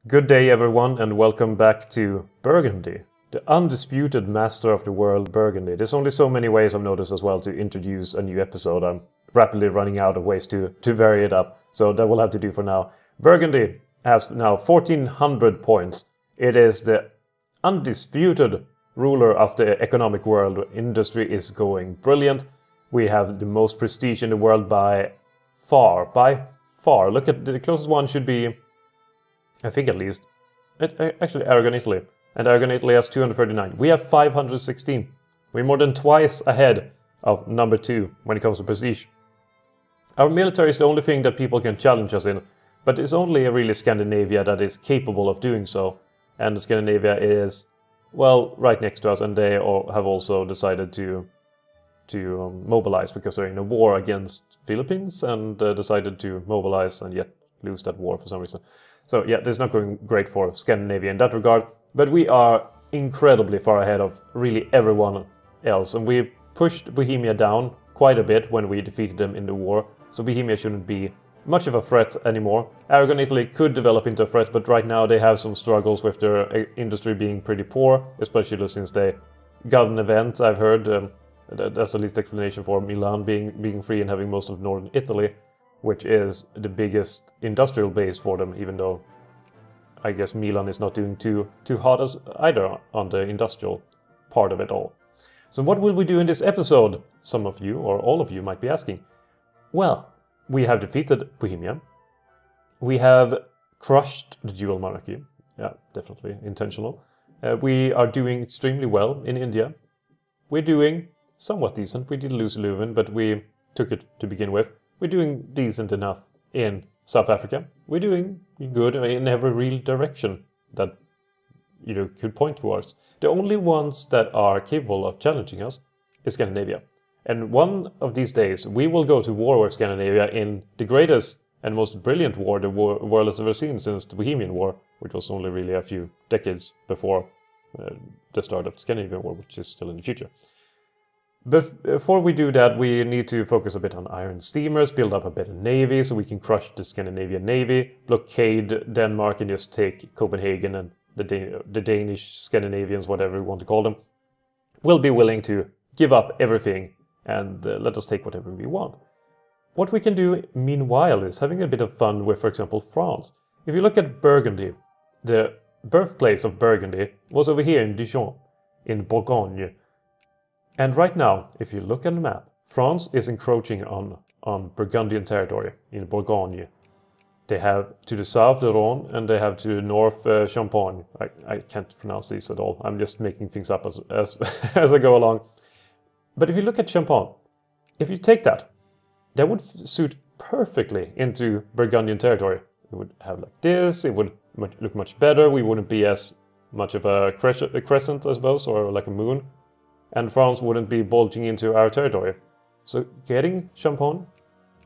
Good day everyone and welcome back to Burgundy, the undisputed master of the world Burgundy. There's only so many ways I've noticed as well to introduce a new episode. I'm rapidly running out of ways to vary it up, so that will have to do for now. Burgundy has now 1400 points. It is the undisputed ruler of the economic world. Industry is going brilliant. We have the most prestige in the world by far. Look at the closest one should be, I think at least, actually Aragon, Italy. And Aragon, Italy has 239. We have 516. We're more than twice ahead of number 2 when it comes to prestige. Our military is the only thing that people can challenge us in, but it's only really Scandinavia that is capable of doing so. And Scandinavia is, well, right next to us, and they have also decided to mobilize because they're in a war against Philippines and decided to mobilize and yet lose that war for some reason. So yeah, this is not going great for Scandinavia in that regard, but we are incredibly far ahead of really everyone else, and we pushed Bohemia down quite a bit when we defeated them in the war, so Bohemia shouldn't be much of a threat anymore. Aragon, Italy could develop into a threat, but right now they have some struggles with their industry being pretty poor, especially since they got an event, I've heard. That's the least explanation for Milan being free and having most of northern Italy, which is the biggest industrial base for them, even though I guess Milan is not doing too hot as either on the industrial part of it all. So what will we do in this episode? Some of you, or all of you, might be asking. Well, we have defeated Bohemia. We have crushed the Dual Monarchy. Yeah, definitely intentional. We are doing extremely well in India. We're doing somewhat decent. We did lose Leuven, but we took it to begin with. We're doing decent enough in South Africa. We're doing good in every real direction that could point towards. The only ones that are capable of challenging us is Scandinavia. And one of these days we will go to war with Scandinavia in the greatest and most brilliant war the world has ever seen since the Bohemian War, which was only really a few decades before the start of the Scandinavian War, which is still in the future. Before we do that, we need to focus a bit on iron steamers, build up a better navy so we can crush the Scandinavian navy, blockade Denmark and just take Copenhagen, and the Danish Scandinavians, whatever we want to call them, will be willing to give up everything and let us take whatever we want. What we can do meanwhile is having a bit of fun with, for example, France. If you look at Burgundy, the birthplace of Burgundy was over here in Dijon, in Bourgogne. And right now, if you look at the map, France is encroaching on Burgundian territory in Bourgogne. They have to the south the Rhône, and they have to the north Champagne. I can't pronounce these at all. I'm just making things up as I go along. But if you look at Champagne, if you take that would suit perfectly into Burgundian territory. It would have like this, it would look much better, we wouldn't be as much of a crescent, I suppose, or like a moon. And France wouldn't be bulging into our territory. So getting Champagne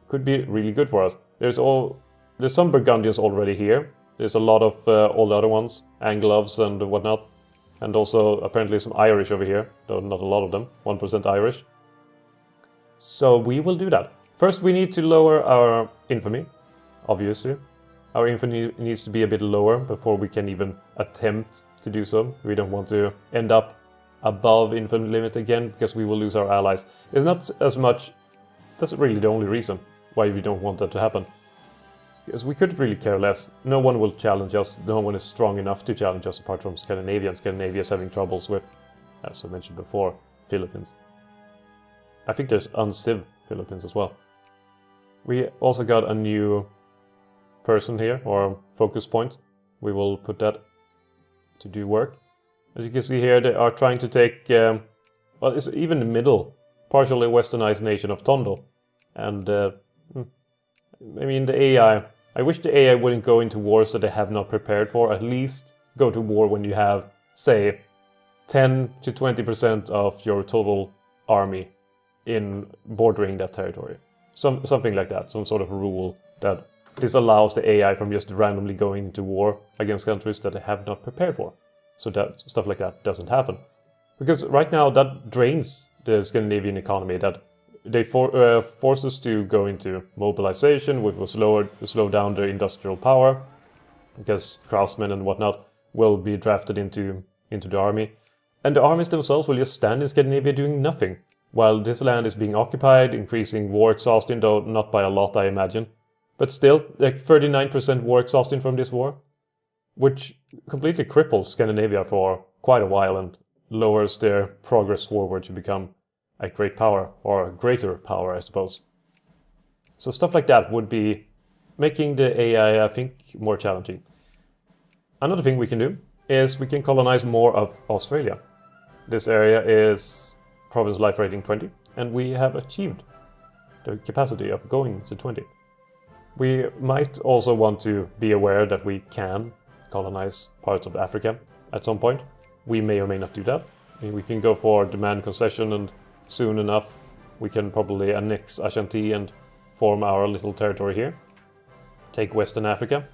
could be really good for us. There's some Burgundians already here. There's a lot of all the other ones, Angloves and whatnot. And also apparently some Irish over here, though not a lot of them, 1% Irish. So we will do that. First we need to lower our infamy, obviously. Our infamy needs to be a bit lower before we can even attempt to do so. We don't want to end up above infamy limit again, because we will lose our allies. It's not as much, that's really the only reason why we don't want that to happen. Because we could really care less. No one will challenge us, no one is strong enough to challenge us apart from Scandinavia, and Scandinavia is having troubles with, as I mentioned before, Philippines. I think there's unciv Philippines as well. We also got a new person here, or focus point. We will put that to do work. As you can see here, they are trying to take, well, it's even the middle, partially westernized nation of Tondo. And, I mean, the AI, I wish the AI wouldn't go into wars that they have not prepared for. At least go to war when you have, say, 10 to 20% of your total army in bordering that territory. Something like that, some sort of rule that disallows the AI from just randomly going into war against countries that they have not prepared for. So that stuff like that doesn't happen. Because right now that drains the Scandinavian economy, that they force us to go into mobilization, which will slow down their industrial power. because craftsmen and whatnot will be drafted into the army. And the armies themselves will just stand in Scandinavia doing nothing, while this land is being occupied, increasing war exhaustion, though not by a lot, I imagine. But still, like 39% war exhaustion from this war, which completely cripples Scandinavia for quite a while and lowers their progress forward to become a great power, or a greater power, I suppose. So stuff like that would be making the AI, I think, more challenging. Another thing we can do is we can colonize more of Australia. This area is province life rating 20, and we have achieved the capacity of going to 20. We might also want to be aware that we can colonize parts of Africa at some point. We may or may not do that. I mean, we can go for demand concession, and soon enough we can probably annex Ashanti and form our little territory here. Take Western Africa.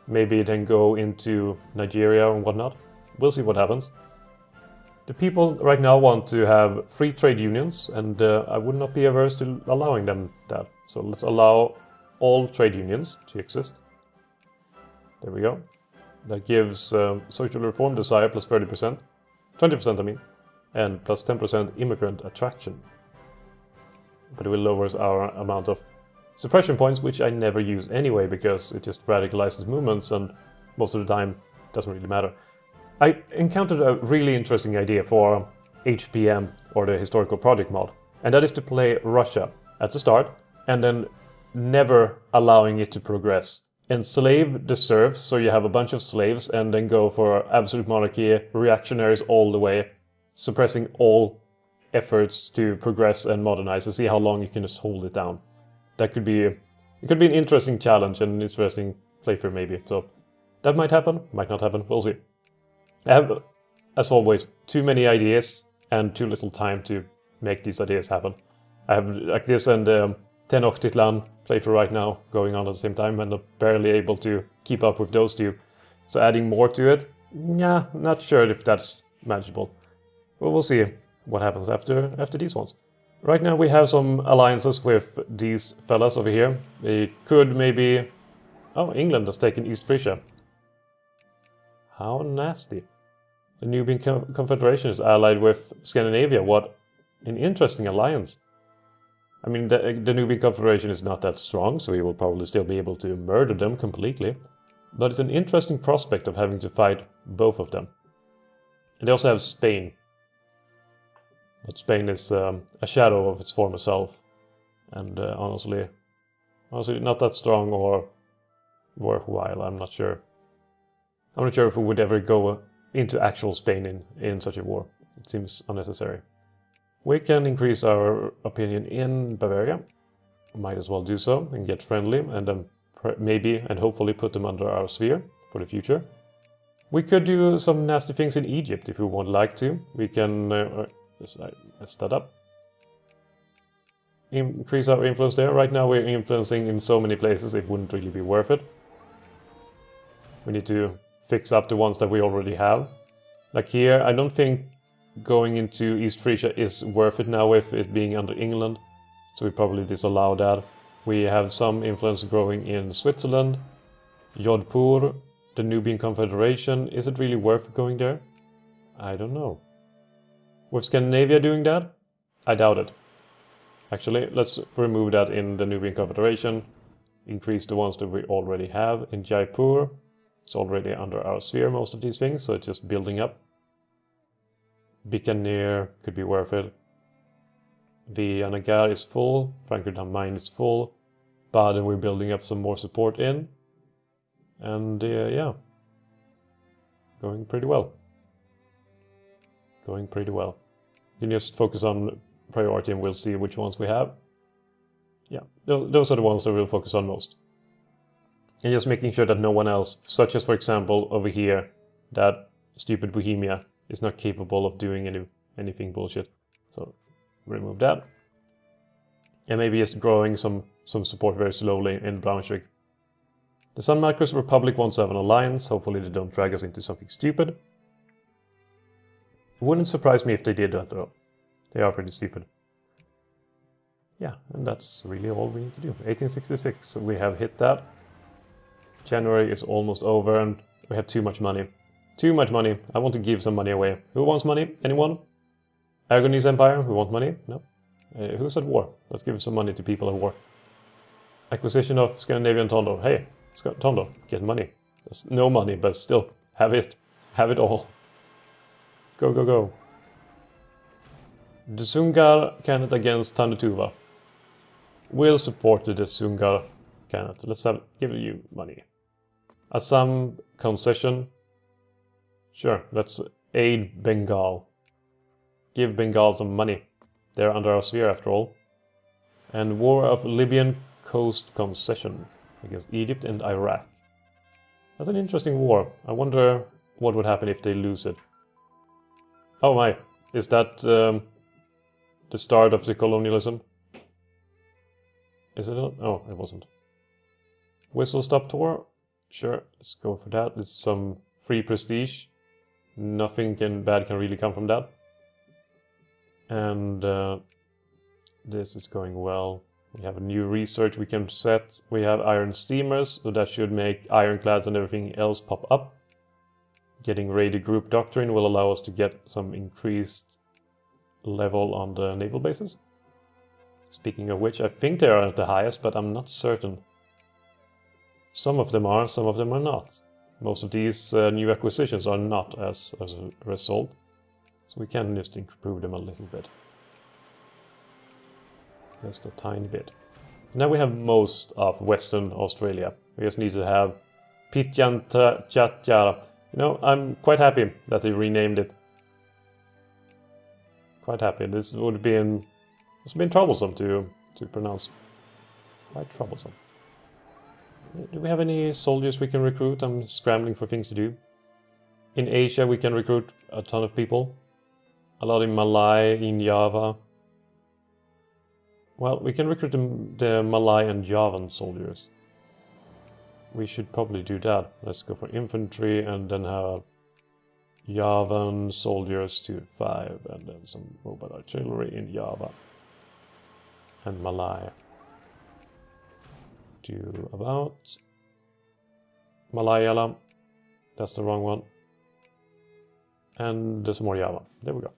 Maybe then go into Nigeria and whatnot. We'll see what happens. The people right now want to have free trade unions, and I would not be averse to allowing them that. So let's allow all trade unions to exist. There we go. That gives social reform desire plus 30%. 20% I mean. And plus 10% immigrant attraction. But it will lower our amount of suppression points, which I never use anyway, because it just radicalizes movements and most of the time it doesn't really matter. I encountered a really interesting idea for HPM, or the Historical Project mod, and that is to play Russia at the start and then never allowing it to progress. Enslave the serfs, so you have a bunch of slaves, and then go for absolute monarchy, reactionaries all the way, suppressing all efforts to progress and modernize, and see how long you can just hold it down. That could be, it could be an interesting challenge and an interesting playthrough maybe. So that might happen, might not happen, we'll see. I have, as always, too many ideas and too little time to make these ideas happen. I have like this and Tenochtitlan playthrough right now going on at the same time, and I'm barely able to keep up with those two. So adding more to it, yeah, not sure if that's manageable. But we'll see what happens after these ones. Right now we have some alliances with these fellas over here. They could maybe... Oh, England has taken East Frisia. How nasty. The Nubian Confederation is allied with Scandinavia. What an interesting alliance. I mean, the Nubian Confederation is not that strong, so we will probably still be able to murder them completely. But it's an interesting prospect of having to fight both of them. And they also have Spain. But Spain is a shadow of its former self, and honestly not that strong or worthwhile. I'm not sure. I'm not sure if we would ever go into actual Spain in such a war. It seems unnecessary. We can increase our opinion in Bavaria. Might as well do so and get friendly, and then maybe and hopefully put them under our sphere for the future. We could do some nasty things in Egypt if we would like to. We can... Let's that up. Increase our influence there. Right now we're influencing in so many places it wouldn't really be worth it. We need to fix up the ones that we already have. Like here, I don't think going into East Frisia is worth it now with it being under England. So we probably disallow that. We have some influence growing in Switzerland. Jodhpur, the Nubian Confederation. Is it really worth going there? I don't know. With Scandinavia doing that? I doubt it. Actually, let's remove that in the Nubian Confederation. Increase the ones that we already have in Jaipur. It's already under our sphere, most of these things, so it's just building up. Bikaner could be worth it. Vijayanagar is full. Frankfurt am Main is full. Baden we're building up some more support in. And yeah. Going pretty well. Going pretty well. You can just focus on priority and we'll see which ones we have. Yeah, those are the ones that we'll focus on most. And just making sure that no one else, such as for example over here, that stupid Bohemia is not capable of doing anything bullshit. So remove that. And maybe just growing some support very slowly in Braunschweig. The San Marcos Republic wants to have an alliance. Hopefully they don't drag us into something stupid. It wouldn't surprise me if they did that though. They are pretty stupid. Yeah, and that's really all we need to do. 1866, so we have hit that. January is almost over and we have too much money. Too much money. I want to give some money away. Who wants money? Anyone? Aragonese Empire? Who want money? No? Who's at war? Let's give some money to people at war. Acquisition of Scandinavian Tondo. Hey, Tondo, get money. That's no money, but still, have it. Have it all. Go, go, go. The Sungar Khanate against Tandutuva. We'll support the Sungar Khanate. Let's give you money. Assam concession. Sure, let's aid Bengal. Give Bengal some money. They're under our sphere after all. And War of Libyan Coast concession against Egypt and Iraq. That's an interesting war. I wonder what would happen if they lose it. Oh my, is that the start of the colonialism? Is it not? Oh, it wasn't. Whistle stop tour? Sure, let's go for that. It's some free prestige. Nothing bad can really come from that. And this is going well. We have a new research we can set. We have iron steamers, so that should make ironclads and everything else pop up. Getting raided group doctrine will allow us to get some increased level on the naval bases. Speaking of which, I think they are at the highest, but I'm not certain. Some of them are, some of them are not. Most of these new acquisitions are not as a result. So we can just improve them a little bit. Just a tiny bit. Now we have most of Western Australia. We just need to have Pitjantjatjara. You know, I'm quite happy that they renamed it. Quite happy. This would have been... It's been troublesome to pronounce. Quite troublesome. Do we have any soldiers we can recruit? I'm scrambling for things to do. In Asia we can recruit a ton of people. A lot in Malay, in Java. Well, we can recruit the Malay and Javan soldiers. We should probably do that. Let's go for infantry and then have Javan soldiers to 5 and then some mobile artillery in Java. And Malay. To about Malayalam. That's the wrong one. And there's more Java. There we go.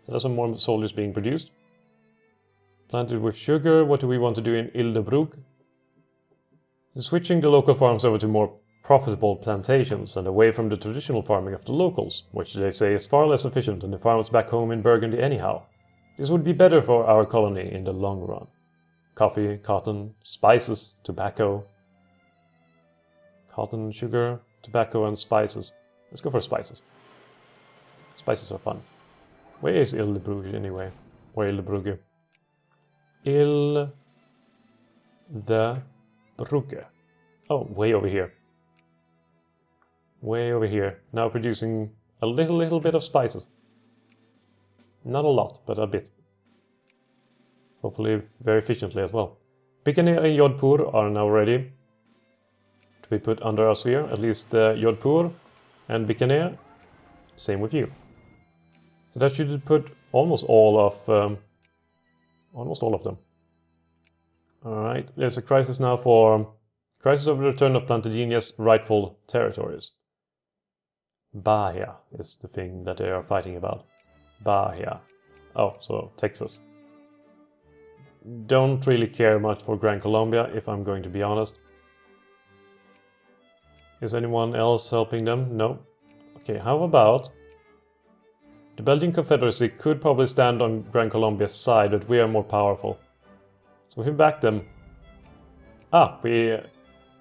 There's some more soldiers being produced. Planted with sugar. What do we want to do in Ildebrug? Switching the local farms over to more profitable plantations and away from the traditional farming of the locals, which they say is far less efficient than the farms back home in Burgundy anyhow. This would be better for our colony in the long run. Coffee, cotton, spices, tobacco. Cotton, sugar, tobacco and spices. Let's go for spices. Spices are fun. Where is Ildebrugge anyway? Or Ildebrugge? Ildebrugge. Oh, way over here. Way over here. Now producing a little bit of spices. Not a lot, but a bit. Hopefully very efficiently as well. Bikaner and Jodhpur are now ready to be put under our sphere. At least Jodhpur and Bikaner. Same with you. So that should put almost all of them. Alright, there's a crisis now for... Crisis over the return of Plantagenia's rightful territories. Bahia is the thing that they are fighting about. Bahia. Oh, so Texas. Don't really care much for Gran Colombia, if I'm going to be honest. Is anyone else helping them? No. Okay, how about... The Belgian Confederacy could probably stand on Gran Colombia's side, but we are more powerful. So if we back them... Ah, we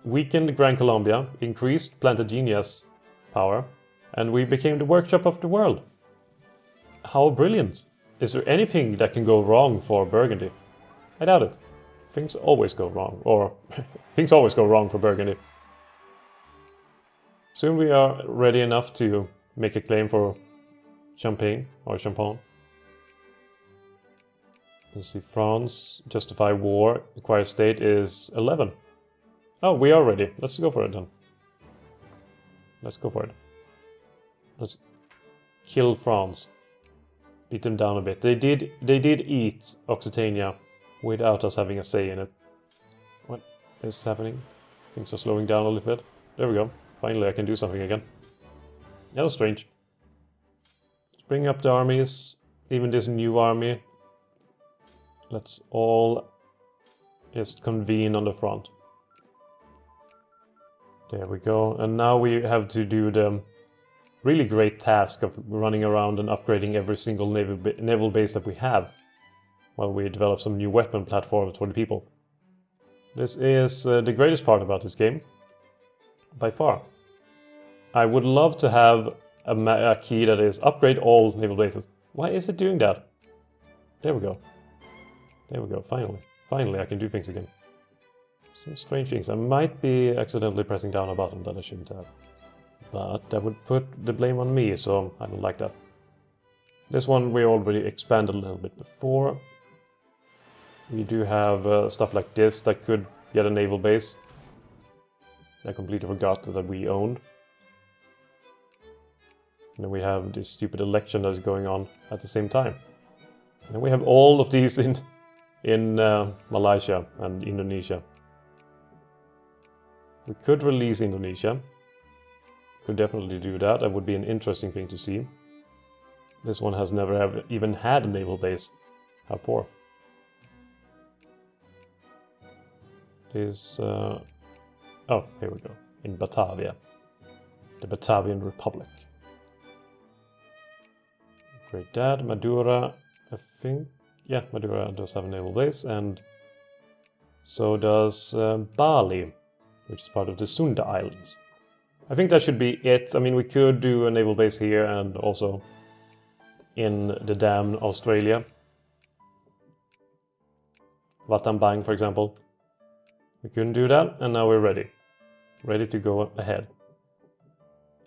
weakened Gran Colombia, increased Plantagenia's power, and we became the workshop of the world. How brilliant! Is there anything that can go wrong for Burgundy? I doubt it. Things always go wrong, or things always go wrong for Burgundy. Soon we are ready enough to make a claim for Champagne, or Champagne. Let's see, France, justify war, acquire state is 11. Oh, we are ready. Let's go for it then. Let's go for it. Let's kill France. Beat them down a bit. They did eat Occitania without us having a say in it. What is happening? Things are slowing down a little bit. There we go. Finally I can do something again. That was strange. Let's bring up the armies. Even this new army. Let's all just convene on the front. There we go. And now we have to do the really great task of running around and upgrading every single naval base that we have, while we develop some new weapon platforms for the people. This is the greatest part about this game, by far. I would love to have a key that is upgrade all naval bases. Why is it doing that? There we go. There we go, finally. Finally I can do things again. Some strange things. I might be accidentally pressing down a button that I shouldn't have. But that would put the blame on me, so I don't like that. This one we already expanded a little bit before. We do have stuff like this that could get a naval base. I completely forgot that we owned. And then we have this stupid election that is going on at the same time. And then we have all of these in Malaysia and Indonesia. We could release Indonesia. Could definitely do that. That would be an interesting thing to see. This one has never even had a naval base. How poor. This... oh, here we go. In Batavia. The Batavian Republic. Great Dad, Madura, I think... Yeah, Madura does have a naval base, and so does Bali, which is part of the Sunda Islands. I think that should be it. I mean, we could do a naval base here and also in the damn Australia. Battambang, for example. We couldn't do that, and now we're ready. Ready to go ahead.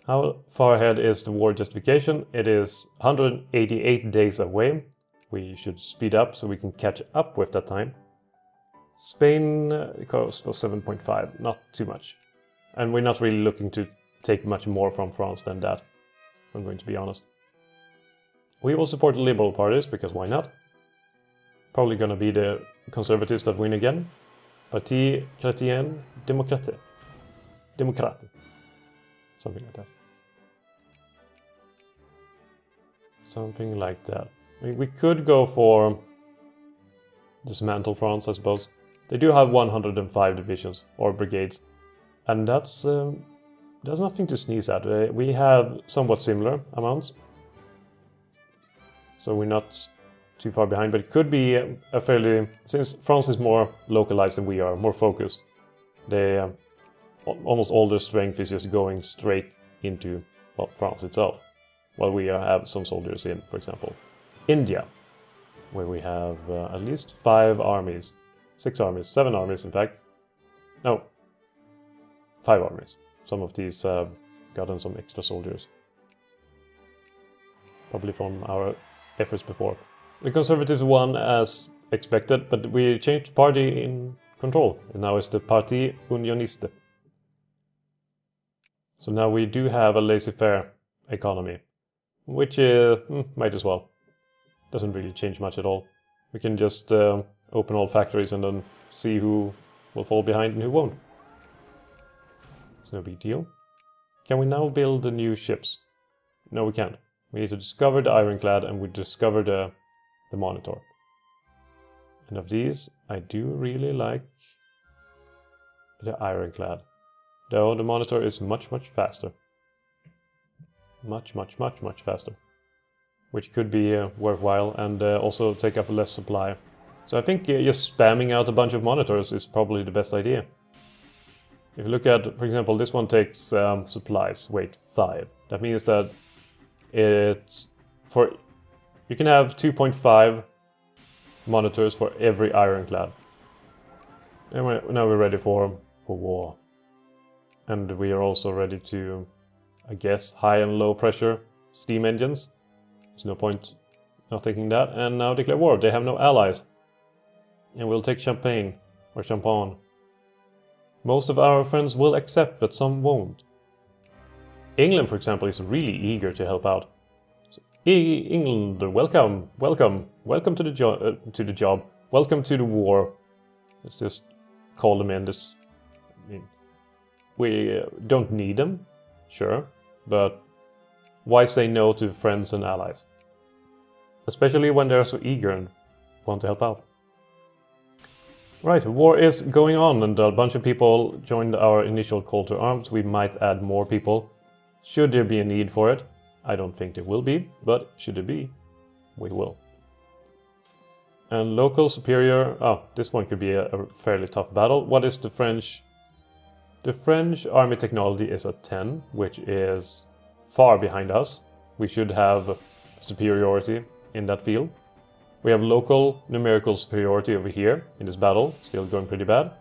How far ahead is the war justification? It is 188 days away. We should speed up so we can catch up with that time. Spain cost was 7.5, not too much. And we're not really looking to take much more from France than that, if I'm going to be honest. We will support the liberal parties, because why not? Probably gonna be the conservatives that win again. Parti Chrétien Démocrate. Démocrate. Something like that. Something like that. We could go for dismantle France, I suppose. They do have 105 divisions, or brigades. And that's nothing to sneeze at. We have somewhat similar amounts. So we're not too far behind, but it could be a fairly... Since France is more localized than we are, more focused, they almost all their strength is just going straight into, well, France itself. While we have some soldiers in, for example, India, where we have at least 5 armies. 6 armies, 7 armies in fact. No, 5 armies. Some of these have gotten some extra soldiers. Probably from our efforts before. The Conservatives won as expected, but we changed party in control. And now it's the Parti Unioniste. So now we do have a laissez-faire economy, which might as well. Doesn't really change much at all. We can just open all factories and then see who will fall behind and who won't. It's no big deal. Can we now build the new ships? No, we can't. We need to discover the Ironclad and we discover the Monitor. And of these, I do really like the Ironclad. Though the Monitor is much, much faster. Much faster. Which could be worthwhile and also take up less supply. So I think just spamming out a bunch of monitors is probably the best idea. If you look at, for example, this one takes supplies, weight 5. That means that it's for... You can have 2.5 monitors for every Ironclad. And now we're ready for war. And we are also ready to, I guess, high and low pressure steam engines. There's no point not taking that. And now declare war. They have no allies. And we'll take Champagne or Champagne. Most of our friends will accept, but some won't. England, for example, is really eager to help out. So, England, welcome to the job, welcome to the war. Let's just call them in. I mean, We don't need them, sure, but why say no to friends and allies? Especially when they're so eager and want to help out. Right, war is going on and a bunch of people joined our initial call to arms. We might add more people. Should there be a need for it? I don't think there will be, but should there be, we will. And local superior... Oh, this one could be a fairly tough battle. What is the French? The French army technology is at 10, which is far behind us. We should have superiority in that field. We have local numerical superiority over here in this battle, still going pretty bad.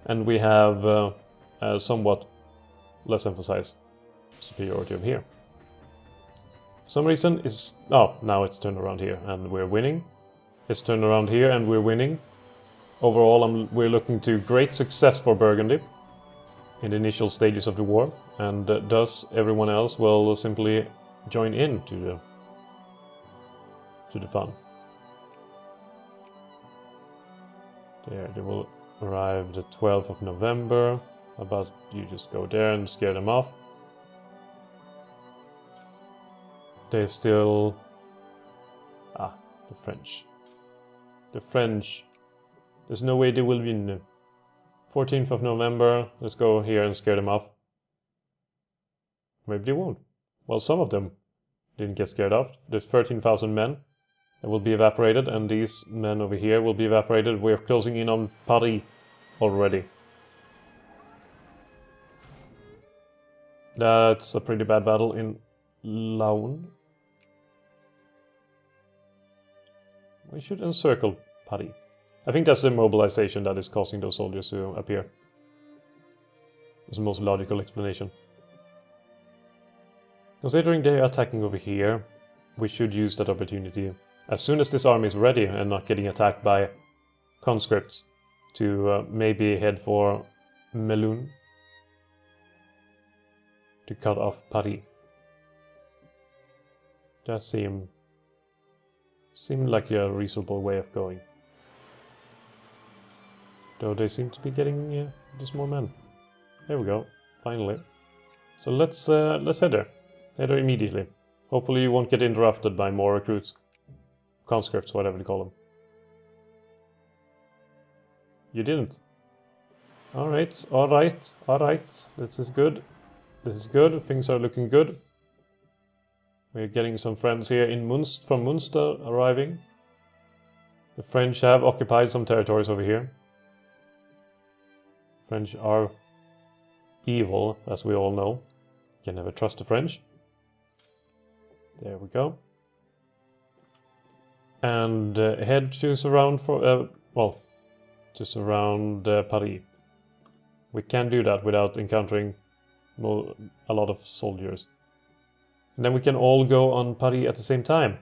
And we have somewhat less emphasized superiority over here. For some reason it's... Oh, now it's turned around here and we're winning. It's turned around here and we're winning. Overall, we're looking to great success for Burgundy in the initial stages of the war, and thus everyone else will simply join in to the fun. There, they will arrive the 12th of November. How about you just go there and scare them off? They still... Ah, the French. The French. There's no way they will win. 14th of November. Let's go here and scare them off. Maybe they won't. Well, some of them didn't get scared off. There's 13,000 men that will be evaporated, and these men over here will be evaporated. We're closing in on Paris already. That's a pretty bad battle in Laon. We should encircle Paris. I think that's the mobilization that is causing those soldiers to appear. That's the most logical explanation. Considering they are attacking over here, we should use that opportunity as soon as this army is ready and not getting attacked by conscripts to maybe head for Melun to cut off Paris. That seemed like a reasonable way of going. Though they seem to be getting just more men. There we go, finally. So let's head there. Head there immediately. Hopefully you won't get interrupted by more recruits. Conscripts, whatever you call them. You didn't. Alright, alright, alright. This is good. This is good. Things are looking good. We're getting some friends here in from Munster arriving. The French have occupied some territories over here. French are evil, as we all know. You can never trust the French. There we go. And head to surround Paris. We can do that without encountering a lot of soldiers. And then we can all go on Paris at the same time.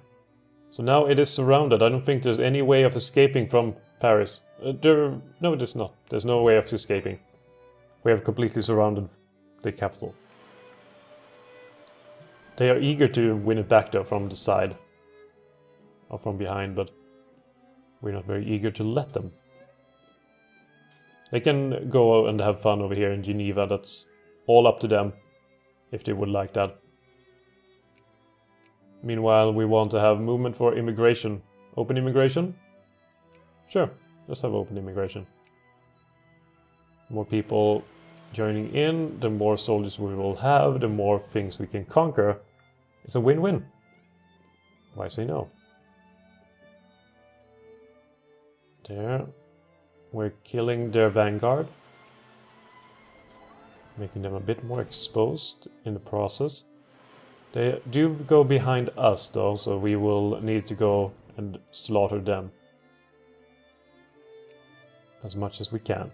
So now it is surrounded. I don't think there's any way of escaping from Paris. No, there's not. There's no way of escaping. We have completely surrounded the capital. They are eager to win it back though from the side. Or from behind, but we're not very eager to let them. They can go and have fun over here in Geneva. That's all up to them, if they would like that. Meanwhile, we want to have movement for immigration. Open immigration? Sure, let's have open immigration. More people joining in, the more soldiers we will have, the more things we can conquer. It's a win-win. Why say no? There. We're killing their vanguard. Making them a bit more exposed in the process. They do go behind us though, so we will need to go and slaughter them. As much as we can.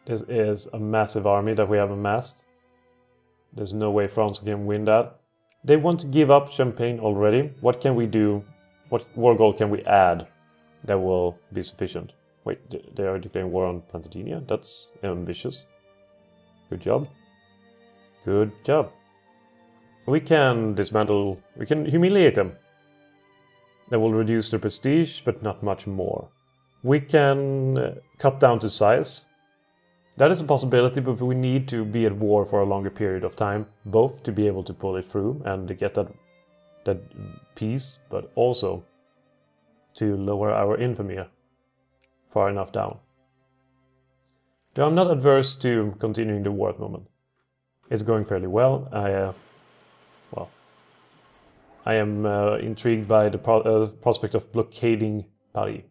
This is a massive army that we have amassed. There's no way France can win that. They want to give up Champagne already. What can we do? What war goal can we add that will be sufficient? Wait, they are declaring war on Plantagenet? That's ambitious. Good job. Good job. We can dismantle... We can humiliate them. That will reduce their prestige, but not much more. We can cut down to size. That is a possibility, but we need to be at war for a longer period of time, both to be able to pull it through and to get that peace, but also to lower our infamy far enough down. Though I'm not adverse to continuing the war at the moment. It's going fairly well. I am intrigued by the prospect of blockading Paris.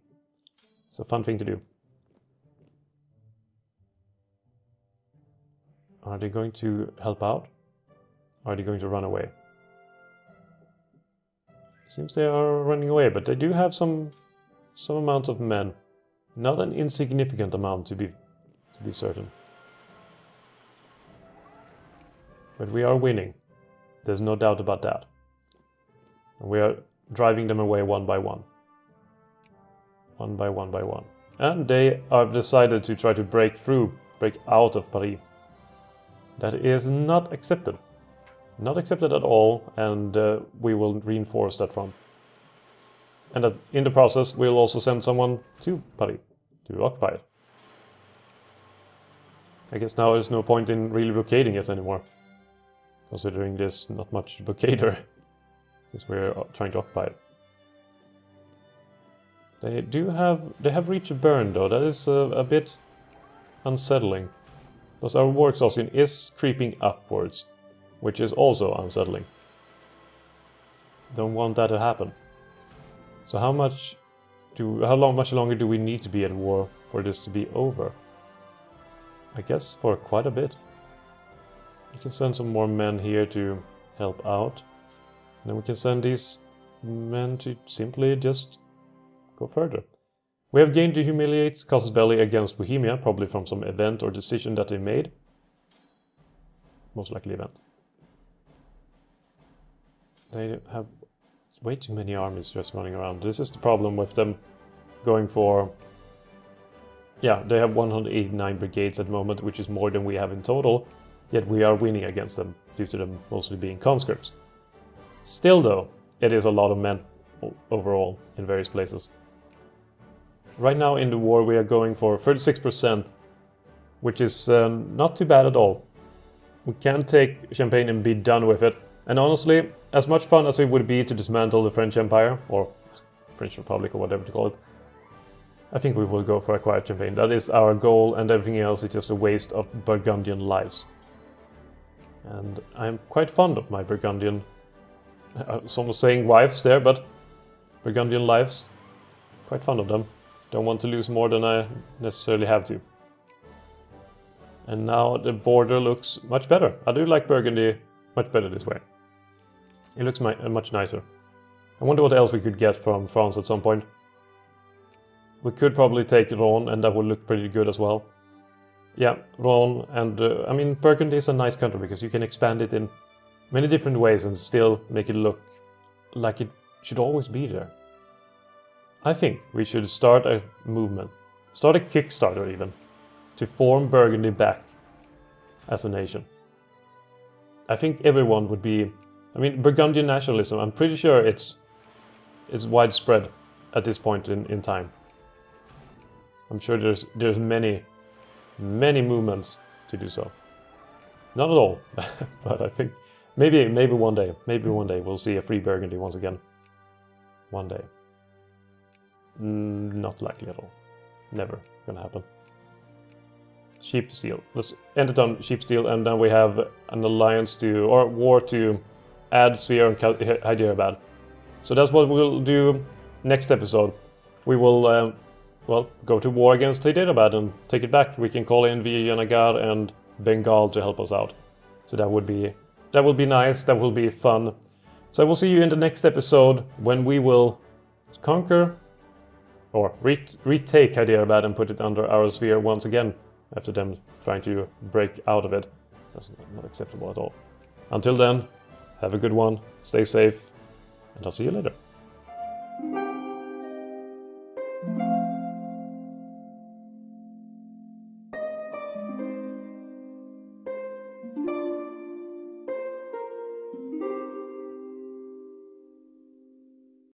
It's a fun thing to do. Are they going to help out? Are they going to run away? Seems they are running away, but they do have some amount of men. Not an insignificant amount, to be certain. But we are winning. There's no doubt about that. And we are driving them away one by one. One by one by one. And they have decided to try to break out of Paris. That is not accepted. Not accepted at all, and we will reinforce that front. And that in the process, we'll also send someone to Paris to occupy it. I guess now there's no point in really blockading it anymore, considering there's not much to blockade her, since we're trying to occupy it. They have reached a burn though. That is a bit unsettling, because our war exhaustion is creeping upwards, which is also unsettling. Don't want that to happen. So how much longer do we need to be at war for this to be over? I guess for quite a bit. We can send some more men here to help out. And then we can send these men to simply just go further. We have gained to humiliate Casus Belli against Bohemia, probably from some event or decision that they made. Most likely event. They have way too many armies just running around. This is the problem with them going for... Yeah, they have 189 brigades at the moment, which is more than we have in total, yet we are winning against them, due to them mostly being conscripts. Still though, it is a lot of men overall in various places. Right now in the war we are going for 36%, which is not too bad at all. We can take Champagne and be done with it, and honestly, as much fun as it would be to dismantle the French Empire, or French Republic or whatever to call it, I think we will go for a quiet campaign. That is our goal, and everything else is just a waste of Burgundian lives. And I'm quite fond of my Burgundian... I was almost saying wives there, but Burgundian lives. Quite fond of them. Don't want to lose more than I necessarily have to. And now the border looks much better. I do like Burgundy much better this way. It looks much nicer. I wonder what else we could get from France at some point. We could probably take Rhône, and that would look pretty good as well. Yeah, Rhône, and I mean, Burgundy is a nice country because you can expand it in many different ways and still make it look like it should always be there. I think we should start a movement, start a Kickstarter even, to form Burgundy back as a nation. I think everyone would be... I mean, Burgundian nationalism, I'm pretty sure it's widespread at this point in time. I'm sure there's many movements to do so. Not at all, but I think maybe one day we'll see a free Burgundy once again. One day. Not likely at all. Never gonna happen. Sheep Steel. Let's end it on Sheep Steel, and then we have an alliance to, or war to add Sphere and Hyderabad. So that's what we'll do next episode. We will well, go to war against Hyderabad and take it back. We can call in Vijayanagar and Bengal to help us out. So that would be nice, that will be fun. So I will see you in the next episode when we will conquer or retake Hyderabad and put it under our sphere once again after them trying to break out of it. That's not acceptable at all. Until then, have a good one, stay safe, and I'll see you later.